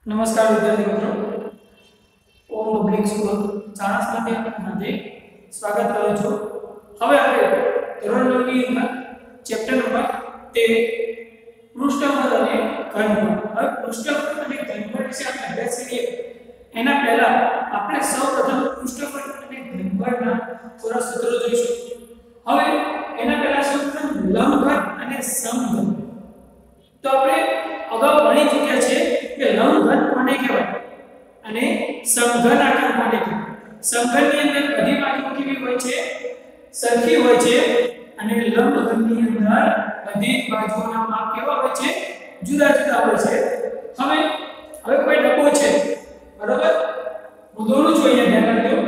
नमस्कार विद्यार्थी मित्रों, ओम पब्लिक स्कूल चाणस्माથી હાર્દિક સ્વાગત કરું છું। હવે આપણે ધોરણ 9 ની અંદર ચેપ્ટર નંબર 13 પૃષ્ઠફળ અને ઘનફળ। હવે પૃષ્ઠફળ અને ઘનફળ વિશે આપણે અભ્યાસ કરીએ એના પહેલા આપણે સૌપ્રથમ પૃષ્ઠફળ અને ઘનફળના થોડા સૂત્રો જોઈશું। હવે એના પહેલા સૌપ્રથમ લંબઘન અને સમઘન। તો આપણે અગાઉ ભણી ચૂક્યા છે કે લંબઘન કોને કહેવાય અને સમઘન આકાર કોને કહેવાય। સમઘનની અંદર બધી બાજુઓ કેવી હોય છે, સરખી હોય છે, અને લંબઘનની અંદર બધી બાજુઓના માપ કેવા હોય છે, જુદા જુદા હોય છે। હવે કોઈ ડબ્બો છે, બરોબર, હું દોરું છું, અહીંયા ધ્યાન રાખજો।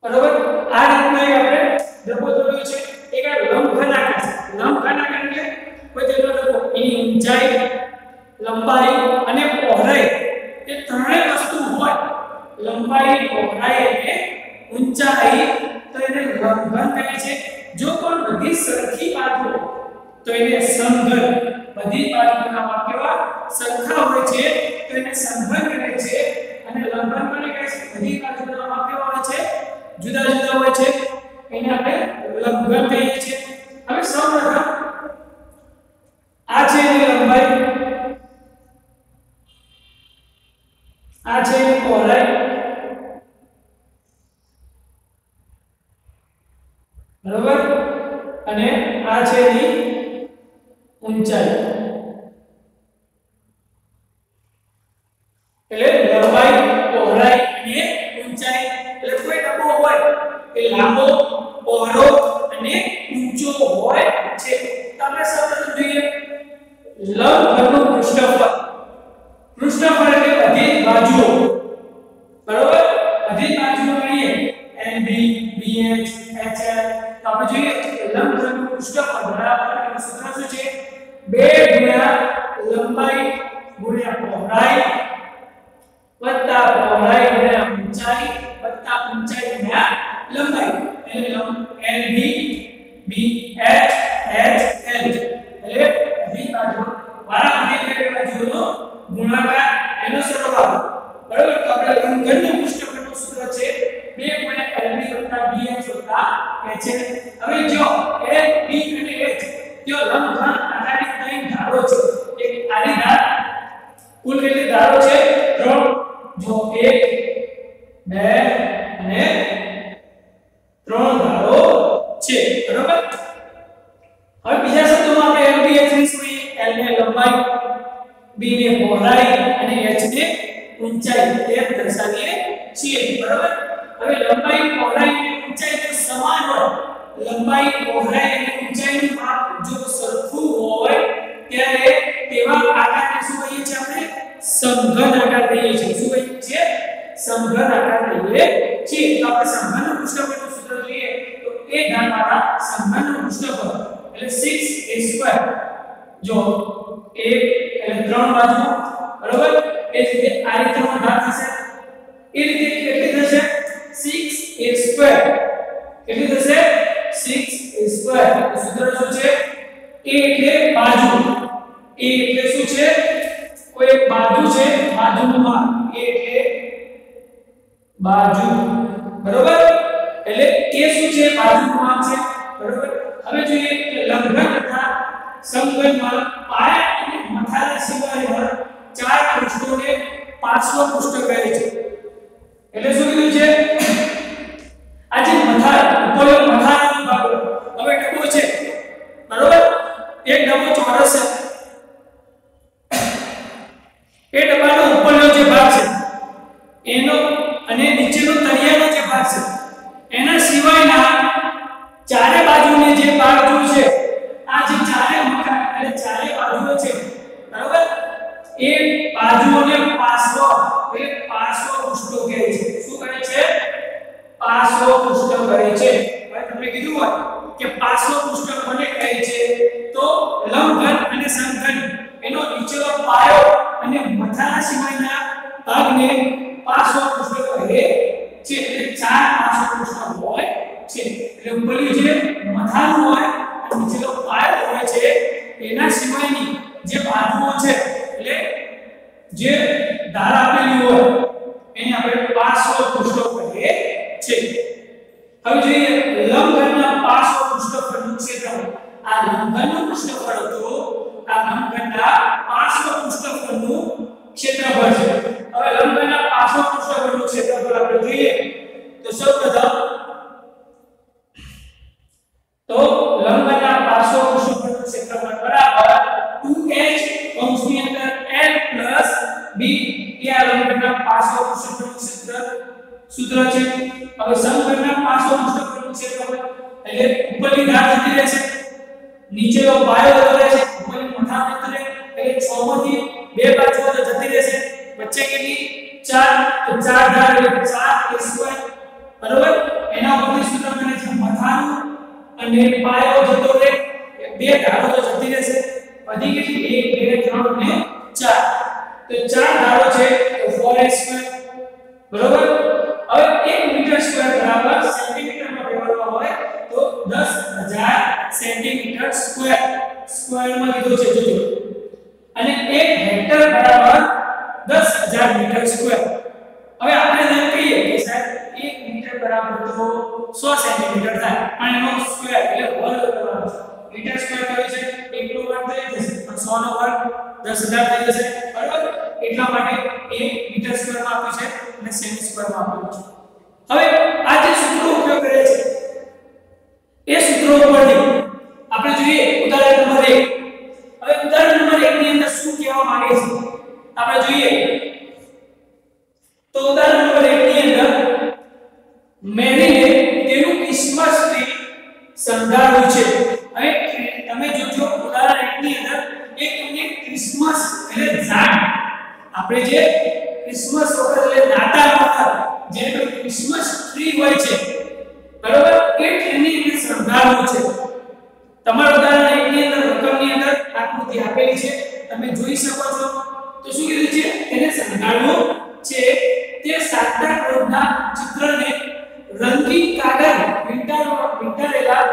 બરોબર, આ રીતનો એક આપણે ડબ્બો દોર્યો છે। એક આ લંબઘન આકાર છે। લંબઘન આકાર એટલે કોઈ તેનો ડબ્બો, એની ઊંચાઈ, લંબાઈ અને પહોળાઈ એ ત્રણેય વસ્તુ હોય, લંબાઈ, પહોળાઈ અને ઊંચાઈ, તો એને લંબઘન કહે છે। જો પણ બધી સરખી બાજુ તો એને સમઘન, બધી બાજુના માપ કેવા સરખા હોય છે તો એને સમઘન કહે છે। અને લંબઘન કોને કહે છે, બધી બાજુના માપ કેવા હોય છે, जुदा जुदा હોય છે, એને આપણે લંબઘન કહીએ છીએ। હવે સૌપ્રથમ આ છે એની લંબાઈ, આ છે એની પહોળાઈ, બરાબર, અને આ છે એની ઊંચાઈ। એટલે લંબાઈ, પહોળાઈ અને ઊંચાઈ એટલે કોઈ ડબ્બો હોય એ લાંબો, પહોળો અને ઊંચો હોય છે। તો આપણે સૌપ્રથમ જોઈએ લંબઘનનું પૃષ્ઠફળ। પૃષ્ઠફળ એટલે બધી બાજુઓ, બરાબર, બધી બાજુઓ ગણીએ AB, BH, HL। તો આપણે જોઈએ લંબઘનનું પૃષ્ઠફળ બરાબર એનું સૂત્ર શું છે, 2 ગુણ્યા લંબાઈ ગુણ્યા પહોળાઈ વત્તા પહોળાઈ ગુણ્યા ઊંચાઈ વત્તા ઊંચાઈ ગુણ્યા લંબાઈ, એટલે LB BH HL એટલે બધી બાજુ વારાફરતી બે બાજુનો ગુણાકાર એનો સરવાળો, બરાબર। તો આપણે લંબઘનનું પૃષ્ઠફળનું સૂત્ર છે 2 ગુણ્યા LB વત્તા BH વત્તા HL। હવે જો LB અને H તેઓ લંબઘન આકારની ત્રણ ધારો છે। એક આડી ધાર, કુલ કેટલી ધારો છે, 3, જો 1 2 અને 3 ધારો છે, બરાબર। હવે બીજા શબ્દોમાં આપણે LB H ની જોઈએ, L ને લંબાઈ, B ને પહોળાઈ અને H ને ઊંચાઈ એમ દર્શાવીએ છીએ, બરાબર। હવે લંબાઈ, પહોળાઈ અને ઊંચાઈ જો સમાન હોય, લંબાઈ, પહોળાઈ અને ઊંચાઈનું માપ જો સરખું હોય ત્યારે તેવા આકારને શું કહીએ છીએ, આપણે સમઘન આકાર કહીએ છીએ। શું કહીએ છીએ, સમઘન આકાર કહીએ છીએ। તો આપણે સમઘનનું પૃષ્ઠફળનું સૂત્ર જોઈએ તો એ ધારવાળા સમઘનનું પૃષ્ઠફળ એટલે 6a², જો 1 એટલે 3 બાજુ, બરાબર, એ જ રીતે આ રીતનો ધાર થશે, એ રીતે કેટલી થશે, 6a², કેટલી થશે, 6a²। સૂત્ર શું છે, a એટલે બાજુ, a એટલે શું છે, કોઈ એક બાજુ છે, બાજુનું માપ, a એટલે બાજુ, બરોબર, એટલે a શું છે, બાજુનું માપ છે, બરોબર। હવે જોઈએ કે લંબઘન તથા સમઘનમાં પાયા અને મથાળા સિવાયના 4 પૃષ્ઠોને પાર્શ્વ પૃષ્ઠ કહે છે। એટલે શું કીધું છે, આ જે મથાળા, ઉપરનો મથાળાનો ભાગ, હવે ડબ્બો છે, બરોબર, એક ડબ્બો ચોરસ છે, એ ડબ્બાનો ઉપરનો જે ભાગ છે એનો અને નીચેનો તળિયાનો જે ભાગ છે એના સિવાયના ચારે બાજુની જે બાજુ છે, આ જે ચારે મથાળ એટલે ચારે બાજુઓ છે, બરાબર, એ બાજુઓને પાર્શ્વ એટલે પાર્શ્વ પૃષ્ઠો કહે છે। શું કહે છે, પાર્શ્વ પૃષ્ઠ કહે છે. હવે તમને કીધું હોય કે પાર્શ્વ પૃષ્ઠ કોને કહે છે તો લંબઘન અને સમઘન એનો નીચેનો પાયો અને મથાળા સિવાયના ભાગને પાર્શ્વ પૃષ્ઠ કહે છે. એટલે ચાર પાર્શ્વ પૃષ્ઠ હોય છે. એટલે ઉપરનું જે મથાળું હોય અને નીચેનો પાયો હોય છે એના સિવાયની જે બાજુઓ છે એટલે જે ધાર આપેલી હોય એને આપણે પાર્શ્વ પૃષ્ઠ કહીએ છીએ. હવે જોઈએ લંબઘનના પાર્શ્વ પૃષ્ઠફળનું ક્ષેત્રફળ. આ લંબઘનનું પૃષ્ઠફળ હતું, આ લંબઘનના પાર્શ્વ પૃષ્ઠફળનું ક્ષેત્રફળ છે. હવે લંબઘનના પાર્શ્વ પૃષ્ઠફળનું ક્ષેત્રફળ આપણે જોઈએ તો સૌપ્રથમ તો લંબઘનના પાર્શ્વ પૃષ્ઠફળનું ક્ષેત્રફળ બરાબર 2h કૌંસની અંદર l b એ આ લંબઘનના પાર્શ્વ પૃષ્ઠફળનું સૂત્ર છે. હવે સમઘનના પાર્શ્વ પૃષ્ઠફળનું ક્ષેત્રફળ એટલે ઉપરની ધાર જતી રહેશે, નીચેનો પાયો જતો રહેશે, ઉપરની મથાળું જતું રહે એટલે 6 માંથી બે બાજુઓ જતી રહેશે, વચ્ચે કેટલી 4 તો 4 ધાર એટલે 4a² બરોબર. એના ઉપરથી સૂત્ર બને છે મથાળું અને પાયો જતો રહે બે ધારો તો જતી રહેશે, વધી કેટલી 1 2 3 અને 4 તો 4 ધારો છે તો 4a² બરોબર. હવે 1 મીટર સ્ક્વેર બરાબર સેન્ટીમીટરમાં ફેરવવા હોય તો 10000 સેન્ટીમીટર સ્ક્વેર સ્ક્વેરમાં લીધો છે જોજો. અને 1 હેક્ટર બરાબર 10000 મીટર સ્ક્વેર. હવે આપણે જેમ કહીએ કે સાહેબ 1 મીટર બરાબર તો 100 સેન્ટીમીટર થાય પણ એનો સ્ક્વેર એટલે વર્ગ કરવાનો છે. મીટર સ્ક્વેર કરે છે 1 નો વર્ગ થઈ જશે પણ 100 નો વર્ગ 10000 થઈ જશે બરાબર. એટલા માટે 1 મીટર સ્ક્વેરમાં આપ્યું છે અને સેમી સ્ક્વેરમાં આપ્યું છે. હવે આ જે સૂત્રો ઉપયોગ કરે છે એ સૂત્રો ઉપરથી આપણે જોઈએ ઉદાહરણ નંબર 1. હવે ઉદાહરણ નંબર 1 ની અંદર શું કહેવા માંગે છે આપણે જોઈએ તો ઉદાહરણ નંબર 1 ની અંદર મેરીને તેનું ક્રિસમસ ટ્રી શણગાર્યું છે. હવે તમે જોજો ઉદાહરણ 1 ની અંદર એક ક્રિસમસ એટલે ઝાડ આપણે જે ક્રિસમસ વખત એટલે નાતાલ વખત જે ક્રિસમસ ટ્રી હોય છે બરોબર એ ટ્રીની અંદર શણગારવું છે. તમારા ઉદાહરણ 1 ની અંદર રકમની અંદર આકૃતિ આપેલી છે તમે જોઈ શકો છો. તો શું કીધું છે એને શણગારવું છે. તે સાંતા ક્લોઝના ચિત્રને રંગીન કાગળ વીંટાળેલા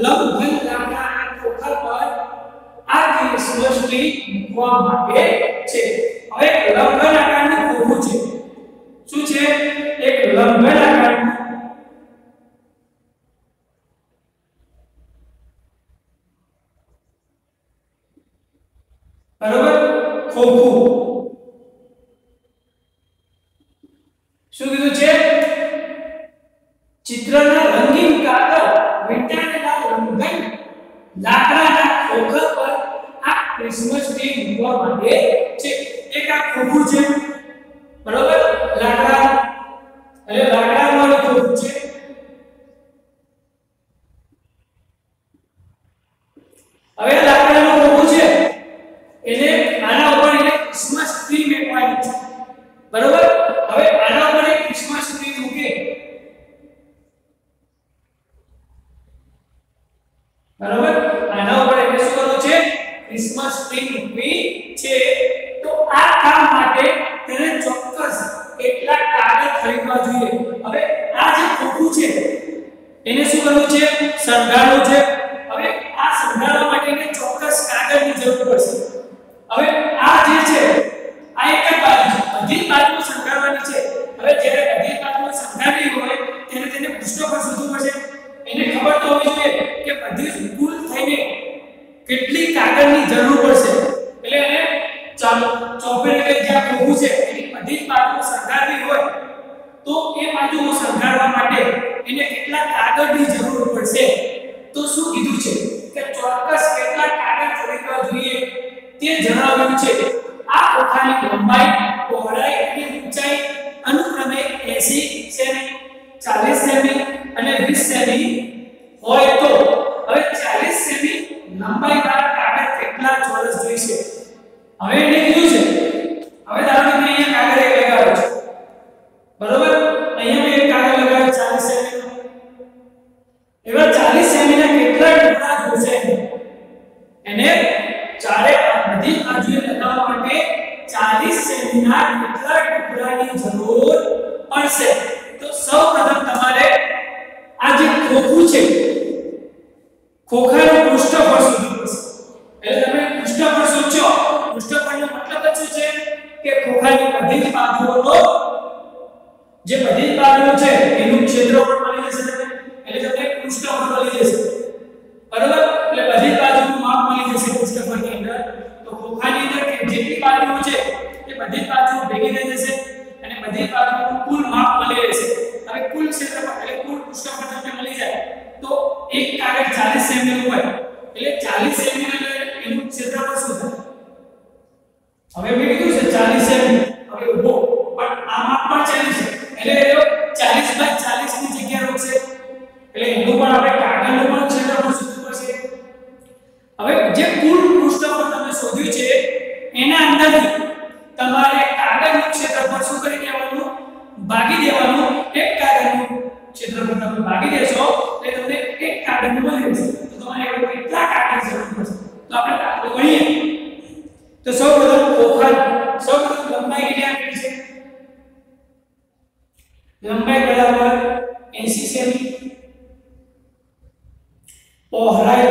લંબઘન લાકડાના ખોખા પર આ ક્રિસમસ ટ્રી મૂકવા માંગે છે. હવે લંબઘન આકારનું ખોખું છે. શું છે એક લંબઘન આકારનું બરોબર ખોખું. શું કીધું છે ચિત્રના રંગીન કાગળ વીંટાળેલા લંબઘન લાકડાના ખોખા પર આ ક્રિસમસ ટ્રી મૂકવા માંગે છે. એક આ ખોખું છે બરોબર લાકડા એટલે લાકડાનું ખોખું છે. હવે લાકડાનું ખોખું છે એને આના ઉપર એને ક્રિસમસ ટ્રી મૂકવાની છે બરોબર. હવે આના ઉપર એક ક્રિસમસ ટ્રી મૂકે બરોબર. આના ઉપર એને શું કરવું છે ક્રિસમસ ટ્રી મૂકવી છે. તો આ કામ માટે તેને ચોક્કસ કેટલા કાગળ ખરીદવા જોઈએ. હવે આ જે ખોખું છે એને શું કરવું છે શણગારવું છે. હવે આ શણગારવા માટે એને ચોક્કસ કાગળની જરૂર પડશે. હવે આ જે છે આ એક જ બાજુ છે, બધી બાજુ શણગારવાની છે. હવે જ્યારે બધી બાજુ શણગારવી હોય ત્યારે તેને પૃષ્ઠફળ શોધવું પડશે. એને ખબર તો હોવી જોઈએ કે બધી કુલ થઈને કેટલી કાગળની જરૂર પડશે. એટલે એને ચોપડી એટલે જ્યાં ખોખું છે એની બધી જ બાજુ શણગારવી હોય તો એ બાજુઓ શણગારવા માટે એને કેટલા કાગળની જરૂર પડશે. તો શું કીધું છે કે ચોક્કસ કેટલા કાગળ ખરીદવા જોઈએ તે જણાવ્યું છે. આ ખોખાની લંબાઈ, પહોળાઈ અને ઊંચાઈ અનુક્રમે 80 સેમી, 40 સેમી અને 20 સેમી હોય તો હવે 40 સેમી લંબાઈ વાળા કાગળ કેટલા ચોરસ જોઈશે. હવે એને કીધું છે હવે ધારો કે અહીંયા કાગળ એક લગાવ્યો છે બરોબર. અહીંયા મેં એક કાગળ લગાવ્યો 40 સેમી 40 સેમીના કેટલા ટુકડાની જરૂર પડશે? તો સૌપ્રથમ તમારે આ જે ખોખું છે ખોખાનું પૃષ્ઠફળ શોધવું પડશે. એટલે તમે પૃષ્ઠફળ શોધો. પૃષ્ઠફળનો મતલબ શું છે કે ખોખાની બધી જ બાજુઓનો જે બધી જ બાજુઓ છે એનું ક્ષેત્રફળ મળી જશે તમને. એટલે તમને પૃષ્ઠફળ મળી જશે. બરાબર? એટલે બધી જ બાજુનું માપ મળી જશે પૃષ્ઠફળની અંદર. તો ખોખાની અંદર જેટલી બાજુઓ છે એ બધી જ બાજુઓ ભેગી થઈ જશે અને બધી જ બાજુનું કુલ માપ મળી રહેશે. હવે કુલ ક્ષેત્રફળ એટલે કુલ પૃષ્ઠફળ તમને મળી જાય. તો એક કાગળ 40 સેમી નું હોય એટલે 40 સેમી એટલે એનું ક્ષેત્રફળ શું થાય? હવે મેં કીધું છે 40 સેમી. હવે ઉભો પણ આ માપ પણ 40 છે એટલે એ 40/40 ની જગ્યા રોકશે. એટલે એનું પણ આપણે કાગળનું પણ ક્ષેત્રફળ શોધવું પડશે. હવે જે કુલ પૃષ્ઠફળ તમે શોધ્યું છે એના અંદરથી તમારે કાગળનું ક્ષેત્રફળ શું કરી દેવાનું? ભાગી દેવાનું. એક કાગળનું ક્ષેત્રફળ તમે ભાગી દેશો એટલે તમને એક કાગળનું મળી રહેશે. તો તમારે કેટલા કાગળ જરૂર પડશે? તો આપણે દાખલો ગણીએ. તો સૌપ્રથમ સૌપ્રથમ લંબાઈ કેટલી આપેલી છે? લંબાઈ બરાબર 80 સેમી, પહોળાઈ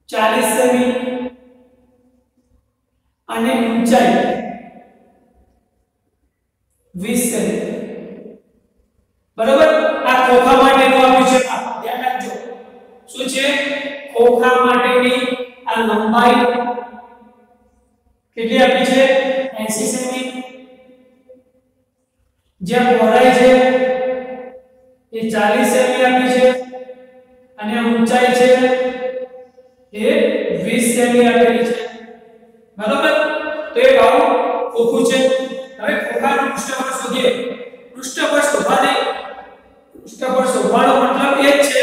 40 સેમી અને ઊંચાઈ 20 સેમી. બરાબર? આ ખોખા માટેનું આપ્યું છે. ધ્યાન રાખજો. શું છે? ખોખા માટેની આ લંબાઈ કેટલી આપી છે? 80 સેમી. જે પહોળાઈ છે એ 40 સેમી આપી છે અને ઊંચાઈ છે એ 20 સેમી આપેલી છે. બરાબર? તો એ આવું ખોખું છે. હવે ખોખાનું પૃષ્ઠફળ શોધીએ. પૃષ્ઠફળ શોધવાનો મતલબ એ છે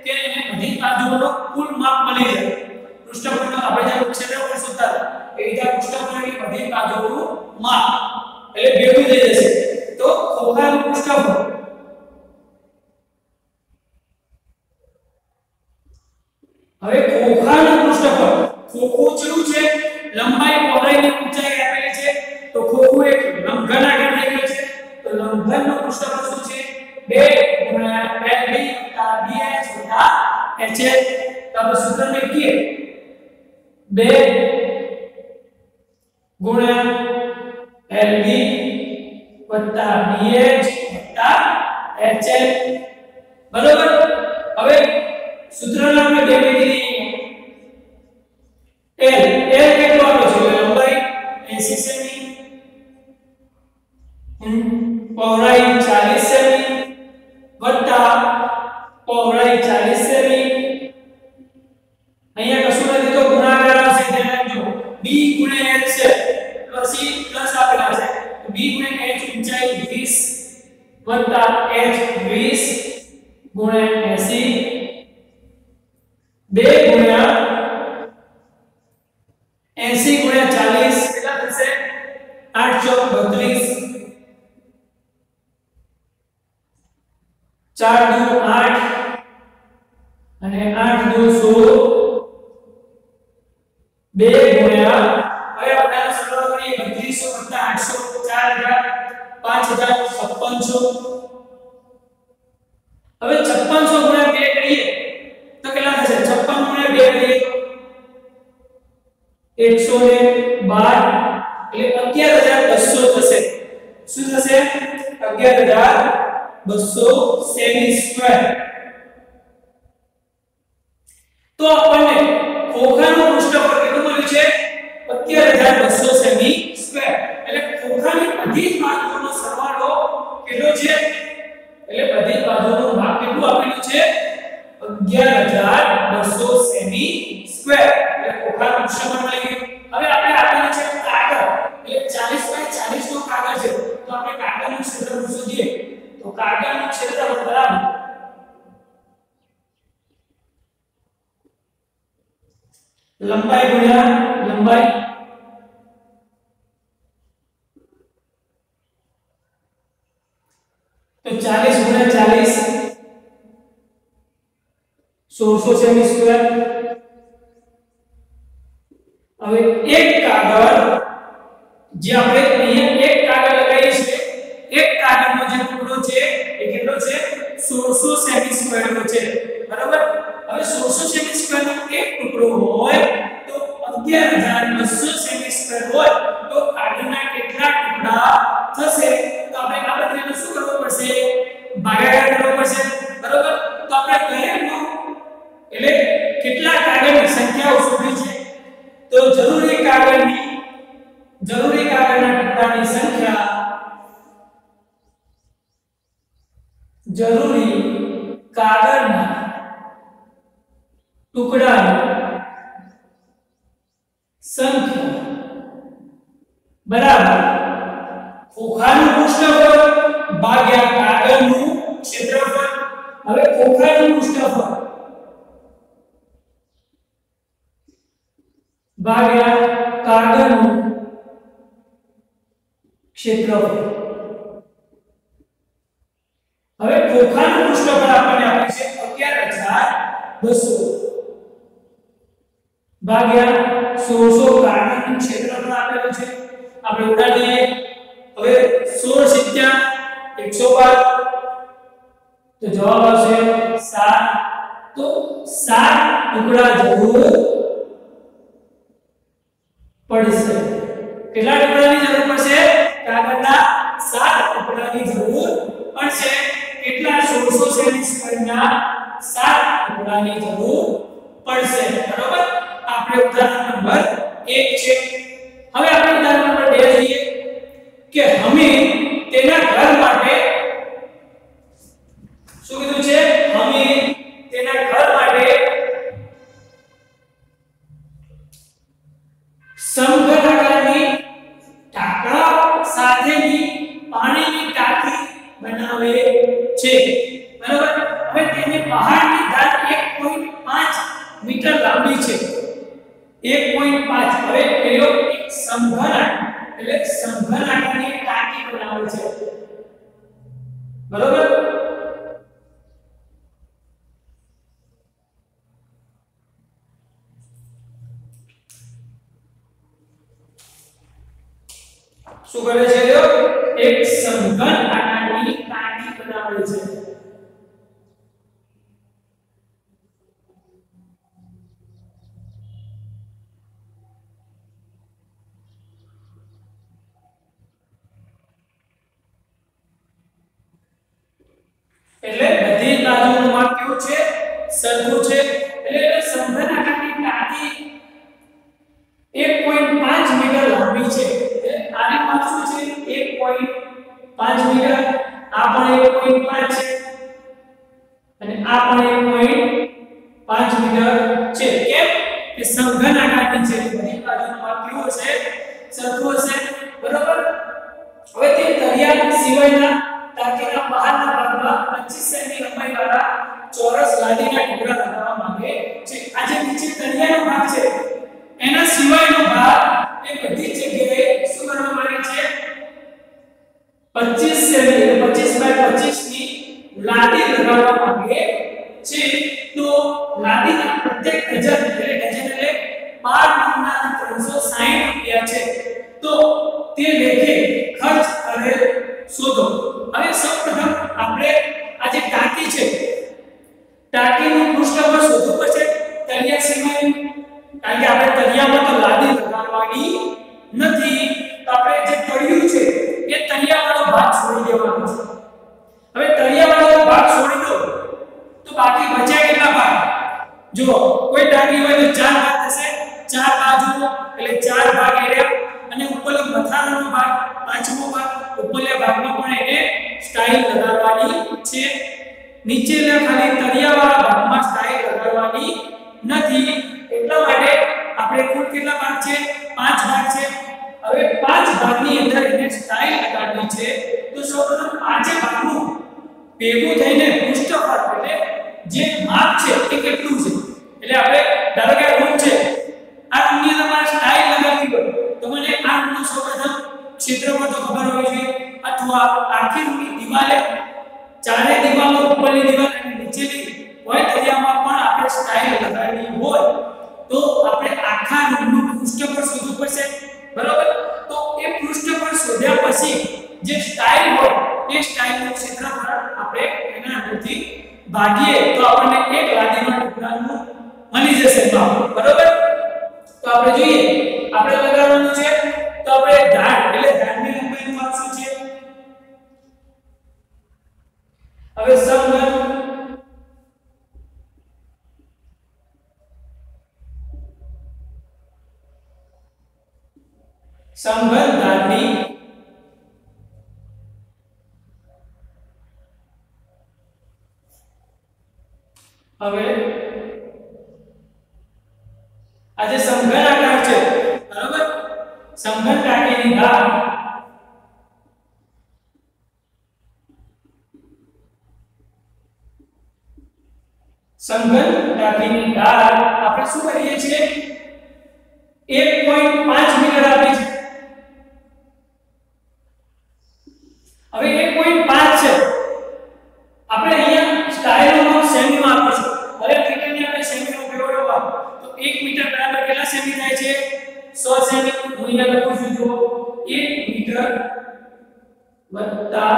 કે એને બધી બાજુઓનો કુલ માપ મળી જાય. પૃષ્ઠફળનો આપણે જે ક્ષેત્રફળ શોધતા એ રીતે પૃષ્ઠફળની બધી બાજુઓનું માપ એટલે ભેગું થઈ જશે. તો ખોખાનું પૃષ્ઠફળ હવે ખોખાનું પૃષ્ઠફળ ખોખું જેવું છે લંબાઈ પહોળાઈ અને ઊંચાઈ આપેલી છે. તો ખોખું એક લંબઘન આકાર થઈ ગયું છે. તો લંબઘનનું પૃષ્ઠફળ શું છે? 2 * LB + BH + HH. તો આપણે સૂત્ર લખીએ 2 * LB + BH + HH. બરોબર? હવે સૂત્રના આપણે બે લીધી. L કેટલો આપ્યો છે? લંબાઈ 80 સેમી, પહોળાઈ 40 સેમી વત્તા પહોળાઈ 40 સેમી. અહીંયા કશું નથી તો ગુણાકાર આવશે. ધ્યાન રાખજો. B * H છે પછી પ્લસ આપેલા છે. તો B * H ઊંચાઈ 20 વત્તા H 20 * 80 2 * 80 * 40 કેટલા થશે? 832. 4 * 2 = 8 અને 8 * 2 = 16. 2 * હવે આપણે સરળ કરીએ 3200 + 800 4000 5500. હવે 5600 * 2 કરીએ તો કેટલા થશે? 56 * 2 કરીએ 112 એટલે 11200 થશે. શું થશે? 11200 સેમી સ્ક્વેર. તો આપણને ખોખાનું પૃષ્ઠફળ કેટલું મળ્યું છે? 11200 સેમી સ્ક્વેર. એટલે ખોખાની બધી જ બાજુઓનો સરવાળો કેટલો છે? એટલે બધી જ બાજુઓનું માપ કેટલું આપેલું છે? 11200 સેમી સ્ક્વેર. એટલે ખોખાનું પૃષ્ઠફળ મળી ગયું. હવે આપણે આપેલું છે કાગળ. એટલે 40/40 નો કાગળ છે. તો આપણે કાગળનું ક્ષેત્રફળ શોધીએ. તો કાગળનું ક્ષેત્રફળ બરાબર લંબાઈ ગુણ્યા લંબાઈ. તો 40 * 40 1600 સેમી સ્ક્વેર હવે એક કાગળ જે આપણે અહીંયા એક કાગળ લગાવીએ છીએ, એક કાગળનો જે ટુકડો છે એ કેટલો છે 1600 સેમી સ્ક્વેર નો છે, બરાબર। હવે 1600 સેમી સ્ક્વેર નો એક ટુકડો હોય તો 11200 સેમી સ્ક્વેર હોય તો કાગળના કેટલા ટુકડા થશે? તો આપણે આ બધાને શું કરવું પડશે? ભાગાકાર કરવો પડશે, બરાબર। તો આપણે કહેવાનું એટલે કેટલા કાગળની સંખ્યાઓ શોધવી છે, તો જરૂરી કાગળના ટુકડાની સંખ્યા, જરૂરી કાગળના ટુકડાની સંખ્યા બરાબર ખોખાનું પૃષ્ઠફળ ભાગ્યા કાગળનું ક્ષેત્રફળ। હવે ખોખાનું પૃષ્ઠફળ ભાગ્યા કાગળનું ક્ષેત્રફળ। હવે ખોખાનું પૃષ્ઠફળ આપણને આપે છે 11200 ભાગ્યા 1600 કાગળનું ક્ષેત્રફળ આપેલું છે, આપણે ઉડાડી દઈએ। હવે 16 × 112 તો જવાબ આવશે 7, તો 7 ટુકડા જરૂર પડશે। કેટલા ટુકડાની જરૂર પડશે? કાગળના 7 ટુકડાની જરૂર પડશે। કેટલા? 1600 સેમી સ્ક્વેરના 7 ટુકડાની જરૂર પડશે, બરાબર। આપણે ઉદાહરણ નંબર 1 છે। હવે આપણે ઉદાહરણ નંબર 2 જોઈએ કે અમે તેના ઘર માટે શું કીધું છે? અમે તેના ઘર માટે સમઘન આકારની ઢાંકણા સાથેની પાણીની ટાંકી બનાવે છે, બરાબર। હવે તેની બહારની ધાર 1.5 મીટર લાંબી છે, 1.5। હવે એનો એક સમઘન એટલે સમઘન આકારની ટાંકી બનાવે છે, બરાબર। શું કરે છે? એક સમઘન આકારની ટાંકી બનાવે છે। એટલે બધી બાજુનું માપ કેવું છે? સરખું છે। એટલે સમઘન આકારની ટાંકી 1.5 મીટર લાંબી છે। આની માપ શું છે? 1.5 મીટર। આ પણ 1.5 છે અને આ પણ 1.5 મીટર છે। કેમ કે સમઘન આકારની છે, બધી બાજુનું માપ કેવું હશે? સરખું હશે, બરાબર। હવે તે તળિયા સિવાયના ટાંકીના બહારના ભાગમાં 25 સેમી લંબાઈવાળા ચોરસ લાદીના ટુકડા લગાવવા માંગે છે। આ જે નીચે તળિયાનો ભાગ છે એના સિવાયનો ભાગ એ બધી જગ્યાએ શું કરવા માંગે છે? 25 સેમી 25 × 25 ની લાદી લગાવવા માંગે છે। તો લાદીના પ્રત્યેક ડઝન એટલે 12 રૂપિયા છે। તો તે લેખે ખર્ચ કરેલ શોધો। હવે સૌપ્રથમ આપણે આ જે ટાંકી છે, ટાંકીનું પૃષ્ઠફળ શોધવું પડશે તળિયા સિવાય, કારણ કે આપણે તળિયામાં તો લાદી લગાવવાની નથી, તો આપણે જે તળિયું છે એ તળિયાવાળો ભાગ છોડી દેવાનો છે। હવે તળિયાવાળો ભાગ છોડી દો તો બાકી બચ્યા કેટલા ભાગ? જો કોઈ ટાંકી હોય તો 4 ભાગ થશે, 4 બાજુ એટલે 4 ભાગ એરિયા, અને ઉપરનો મથાળાનો ભાગ પાંચમો ભાગ, ઉપરના ભાગમાં પણ એને સ્ટાઇલ લગાવવાની છે। નીચેના ખાલી તળિયાવાળા ભાગમાં સ્ટાઇલ લગાવવાની નથી, એટલા માટે આપણે કુલ કેટલા ભાગ છે? 5 ભાગ છે। હવે 5 ભાગની અંદર એને સ્ટાઇલ લગાવવાની છે, તો સૌપ્રથમ 5 ભાગનું ભેગું થઈને પૃષ્ઠફળ એટલે જે માપ છે એ કેટલું છે? એટલે આપણે ધારો કે રૂમ છે, આ રૂમની તમારે સ્ટાઇલ લગાવવી હોય તો મને આ રૂમનું સૌપ્રથમ ક્ષેત્રફળ તો ખબર હોવી જોઈએ, અથવા આખી રૂમની દિવાલે ચારે દિવાલો ઉપરની દિવાલ અને નીચેની હોય તળિયામાં પણ આપણે સ્ટાઇલ લગાવવી હોય તો આપણે આખા રૂમનું પૃષ્ઠફળ શોધવું પડશે, બરાબર? તો એ પૃષ્ઠફળ શોધ્યા પછી જે સ્ટાઇલ હોય એ સ્ટાઇલનું ક્ષેત્રફળ આપણે એના અંદરથી ભાગીએ તો આપણને એક લાદીના ટુકડાનું મળી જશે માપ, બરાબર? તો આપણે જોઈએ, આપણે લગાવવાનું છે તો આપણે ધાર એટલે ધારની લંબાઈનું માપ શું છે? હવે સમઘન ધારની હવે આ જે સમઘન આકાર છે, બરાબર? સમઘન ટાંકીની ધાર સમઘન ટાંકીની ધાર આપણે શું કરીએ છીએ? 1.5 મીટર આપી છે. હવે 1.5 છે, આપણે અહીંયા સ્ટાઇલનો સેમીમાં આપીશું. હવે મીટરની આપણે સેમીનો ઉપયોગ કરવા તો 1 મીટર બરાબર કેટલા સેમી થાય છે? 100 સેમી. હું અહીંયા લખું છું જો 1 મીટર વત્તા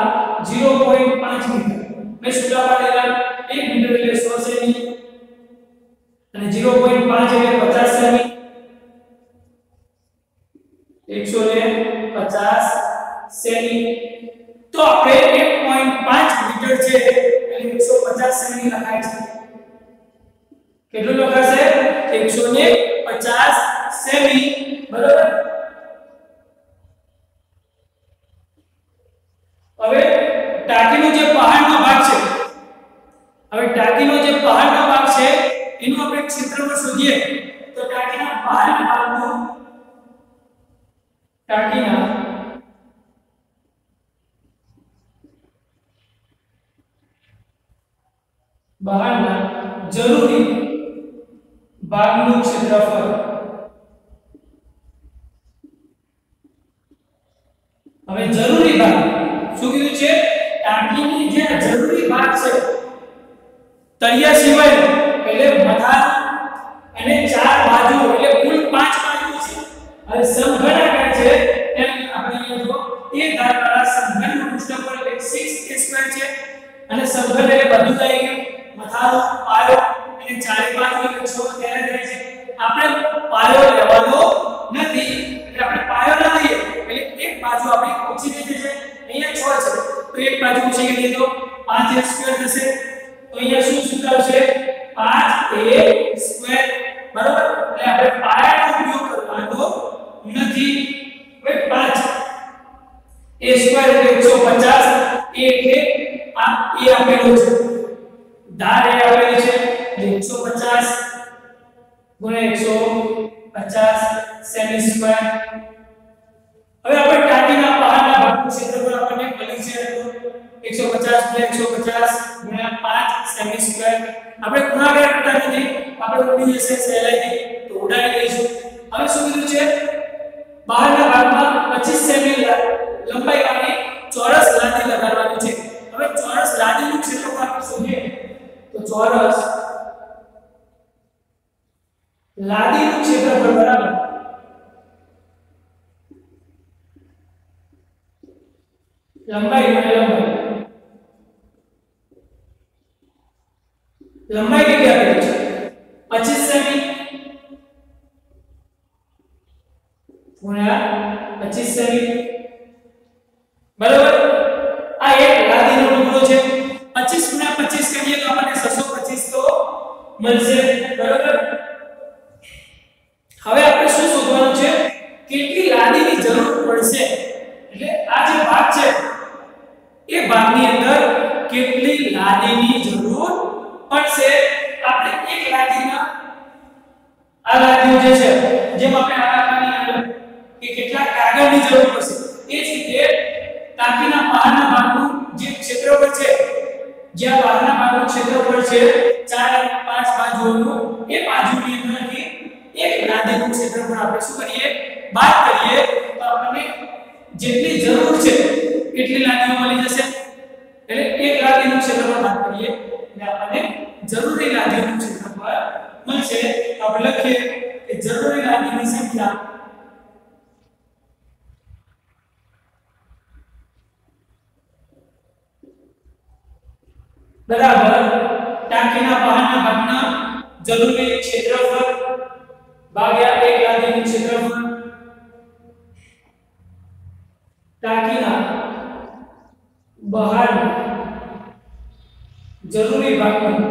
0.5 મીટર. મેં સૂત્ર પાડેલા 1 મીટર એટલે 100 સેમી અને 0.5 એટલે 50 સેમી. 150 સેમી. તો આપણે 1.5 મીટર છે એટલે 150 સેમી લખાય છે. કેટલું લખાશે? 150 સેમી, બરાબર? હવે ટાંકીનો જે પહાડનો ભાગ છે, હવે ટાંકીનો જે પહાડનો ભાગ છે એનું આપણે ક્ષેત્રફળ શોધીએ તો ટાંકીના પહાડના ભાગનું ટાંકીના બહારના જરૂરી ભાગનું ક્ષેત્રફળ. હવે જરૂરી ભાગ શું કીધું છે? ટાંકીની જે જરૂરી ભાગ છે તળિયા સિવાય એટલે મથાળ અને 4 બાજુ એટલે કુલ 5 બાજુ છે. હવે સમઘન આકાર છે એમ આપણે અહીંયા જો એ ધારવાળા સમઘનનું પૃષ્ઠફળ એટલે 6a² છે અને સમઘન એટલે બધું થઈ ગયું, મથાળો, પાયો અને ચારે બાજુ એટલે 6 ત્યારે થાય છે. આપણે પાયો લેવાનો નથી એટલે આપણે પાયો ના લઈએ એટલે એક બાજુ આપણી ઓછી થઈ જશે. અહીંયા 6 છે તો એક બાજુ ઓછી કરી દો 5a² થશે. તો અહીંયા શું સૂત્ર આવશે? 5a², બરાબર? એટલે આપણે પાયાનો ઉપયોગ કરવાનો નથી. હવે 5 a² એટલે 150, a એટલે આ a આપેલો છે, ધાર એ આપેલી છે એટલે 150 ગુણ્યા 150 સેમી સ્ક્વેર. હવે આપણે ટાંકીના બહારના ભાગનું ક્ષેત્રફળ આપણને મળી છે 150 ગુણ્યા 5 સેમી સ્ક્વેર. આપણે ગુણાકાર કરતા નથી, આપણે ઉડી જશે સહેલાઈથી તો ઉડાડી લઈશું. હવે શું કીધું છે? બહારના ભાગમાં 25 સેમી લંબાઈ વાળી ચોરસ લાદી લગાડવાની છે. હવે ચોરસ લાદીનું ક્ષેત્રફળ આપણે શોધીએ તો ચોરસ લાદીનું ક્ષેત્રફળ બરાબર લંબાઈ કેટલી આપેલી છે? 25 સેમી ગુણ્યા 25 સેમી, બરાબર? આ એક લાદીનો ટુકડો છે. 25 ગુણ્યા 25 કરીએ તો આપણને 625 તો મળશે, બરાબર? હવે આપણે શું શોધવાનું છે? કેટલી લાદીની જરૂર પડશે. એટલે આ જે ભાગ છે એ ભાગની અંદર કેટલી લાદીની જરૂર પડશે. આપણે એક લાદીના આ લાદીઓ જે છે જેમ આપણે આ લાદીની અંદર કે કેટલા કાગળની જરૂર પડશે એ જ રીતે ટાંકીના બહારના ભાગનું જે ક્ષેત્રફળ છે, જ્યાં બહારના ભાગનું ક્ષેત્રફળ છે 4 અને 5 બાજુઓનું, એ બાજુની અંદરથી એક લાદીનું ક્ષેત્રફળ આપણે શું કરીએ? બાદ કરીએ તો આપણને જેટલી જરૂર છે એટલી લાદીઓ મળી જશે. એટલે એક લાદીનું ક્ષેત્રફળ બાદ કરીએ એટલે આપણને જરૂરી લાદીઓનું ક્ષેત્રફળ મળશે. આપણે લખીએ સંખ્યા બરાબર ટાંકીના બહારના ભાગના જરૂરી ક્ષેત્રફળ ભાગ્યા એક લાદીનું ક્ષેત્રફળ ટાંકીના બહારના જરૂરી ભાગનું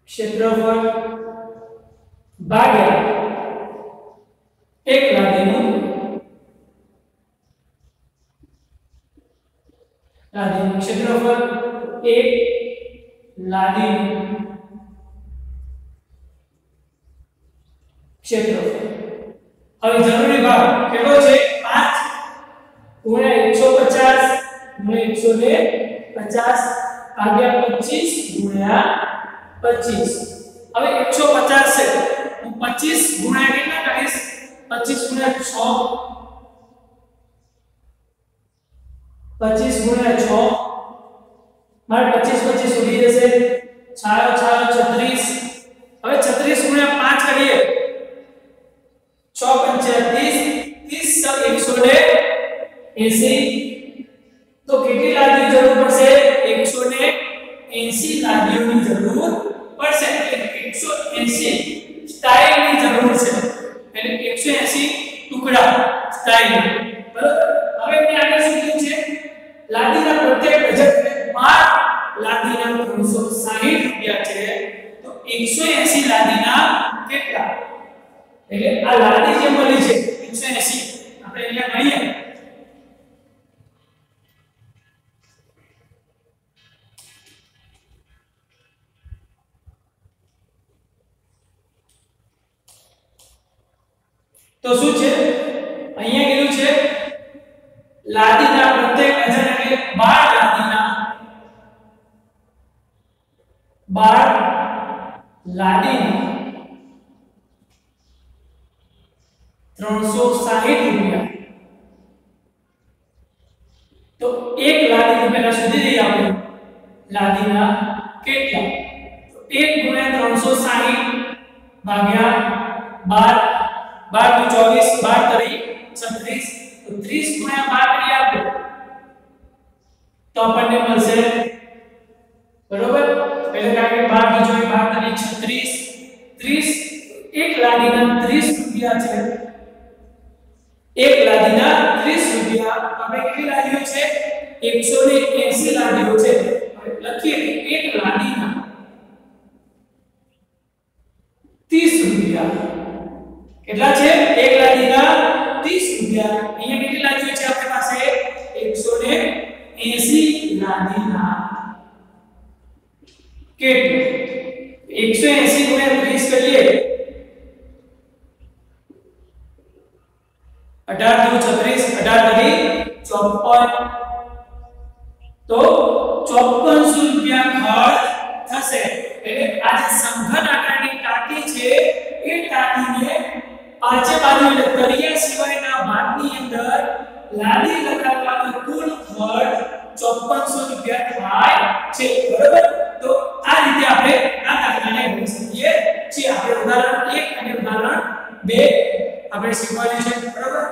ક્ષેત્રફળ ભાગ્યા એક લાદીનું ક્ષેત્રફળ એક લાદીનું ક્ષેત્રફળ હવે જરૂરી ભાગ કેટલો છે 5 ગુણ્યા 150 ગુણ્યા 150 ભાગ્યા 25 ગુણ્યા 25 હવે 150 છે હું 25 ગુણ્યા કેટલા કરીશ 25 ગુણ્યા 6 25 ગુણ્યા 6 મારે 25 25 ઉડી જશે 6 36 હવે 36 ગુણ્યા 5 કરીએ 6 35 30 180 તો કેટલી લાદીની જરૂર પડશે 180 લાદીઓની જરૂર પડશે એટલે 180 સ્ટાઇલની જરૂર છે એટલે 180 ટુકડા સ્ટાઇલ બરાબર હવે મેં આગળ શું કીધું છે લાદીના પ્રત્યેક ડઝન 12 લાદીના 360 રૂપિયા છે તો 180 લાદીના કેટલા એટલે આ લાદી જે મળી છે 180 આપણે અહીંયા ગણીએ તો શું છે અહીંયા કીધું છે લાદીના પ્રત્યેક ડઝન એટલે 12 લાદીના 12 લાદીના 360 રૂપિયા તો એક લાદી પહેલા શોધી લઈએ આપણે લાદીના કેટલા તો 1 ગુણ્યા 360 ભાગ્યા 12 12 24 12 36 તો 30 ગુણ્યા 12 કરી આપો તો આપણને મળશે બરોબર એટલે કે 12 બીજો 12 36 30 એક લાદીના 30 રૂપિયા છે એક લાદીના 30 રૂપિયા આપણે કેટલી લાદીઓ છે 180 લાદીઓ છે લખીએ કે એક લાદીના 30 રૂપિયા કેટલા છે એક લાદીના 30 રૂપિયા અહીંયા કેટલી લાદીઓ છે આપણી પાસે 180 લાદીના કેટલું 180 ગુણ્યા 30 કરીએ 18 દુ 36 18 તરી 54 તો 5400 રૂપિયા ખર્ચ થશે એટલે આ જે સમઘન આકારની ટાંકી છે એ ટાંકીને પાંચે બાજુ એટલે તળિયા સિવાયના ભાગની અંદર લાદી લગાવવાનો કુલ ખર્ચ 5400 રૂપિયા થાય છે બરોબર તો આ રીતે આપણે આ દાખલાને ગણી શકીએ છીએ આપણે ઉદાહરણ 1 અને ઉદાહરણ 2 આપણે શીખવાનું છે બરોબર